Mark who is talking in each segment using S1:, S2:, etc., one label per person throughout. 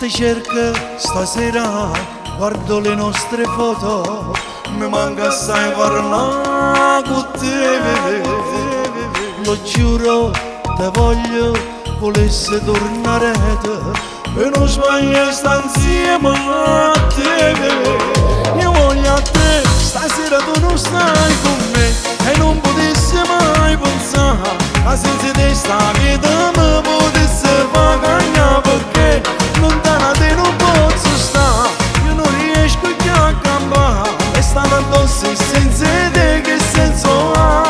S1: ti cerco stasera, guardo le nostre foto, mi manca assai parlare con te. Lo giuro, te voglio, volesse tornare e non sbaglio sta insieme a te. Io voglio a te, stasera tu non stai con me e non potessi mai pensare a senza te sta vita mi potesse far cagnare, perché lontana te non posso stare, io non riesco più a campare e stare addosso e senza te che senso ha?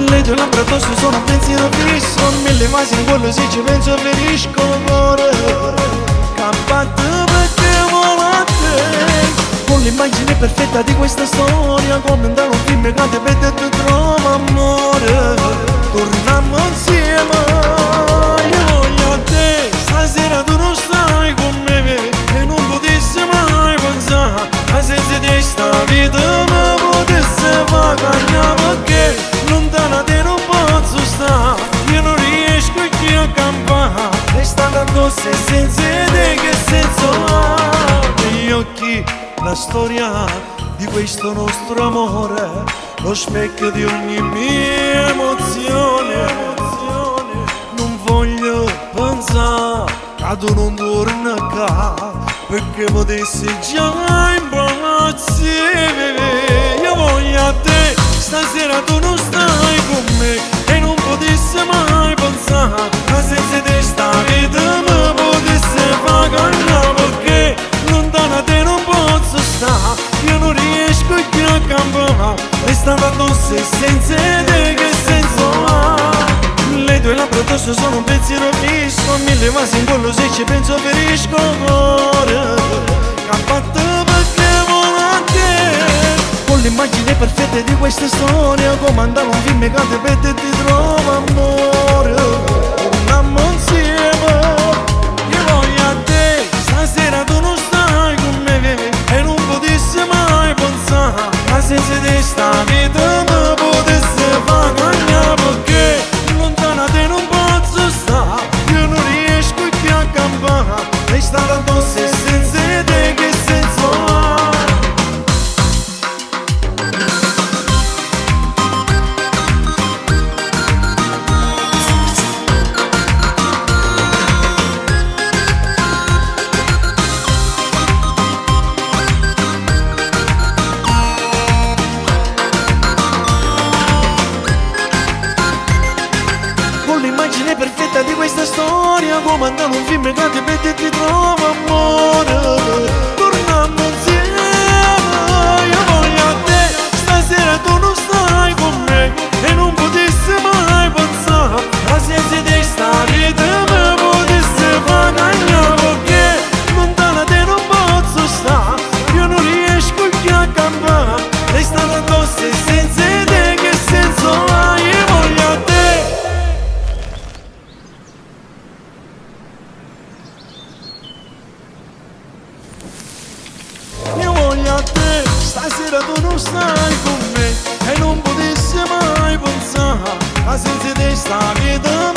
S1: Le tue labbra addosso sono un pensiero fisso, mille masi in quello se ci penso ferisco cuore, campato perché vuole a te. Con l'immagine perfetta di questa storia, come andare un film che ti vede e ti trova amore, torniamo insieme. Io voglio a te, stasera tu non stai con me e non potessi mai pensare a senza te sta vita mi potesse far cagnare, perché lontana te non posso stare, io non riesco più a campare e stare addosso e senza te che senso ha? Negli occhi la storia di questo nostro amore, lo specchio di ogni mia emozione. Non voglio pensare che tu non torni qua, perché potessi già impazzire. Io voglio a te, stasera tu non stai con me e non potessi mai pensare a senza te sta vita mi potesse far cagnare, perché lontana te non posso stare, io non riesco più a campare e stare addosso e senza te che senso ha? Le tue labbra addosso sono un pensiero fisso, mille vasi in quello se ci penso ferisco cuore, campato perché vuole a te. Con l'immagine perfetta di questa storia, come andare un film che ti vede e ti trova amore, torniamo insieme. Io voglio a te, stasera tu non stai con me e non potessi mai pensare a senza te sta vita mi potesse far cagnare, perché lontana te non posso stare, io non riesco più a campare e stare addosso e senza te che senso ha? L'immagine perfetta di questa storia, come andare un film che ti vede e ti trova amore, torniamo insieme. Io voglio a te, stasera tu non stai con me e non potessi mai pensare a senza te sta vita mi potesse far cagnare, perché lontana te non posso stare, io non riesco più a campare e stare addosso e senza te che senso ha? Io voglio a te. Io voglio a te, stasera tu non stai con me e non potessi mai pensare a senza te sta vita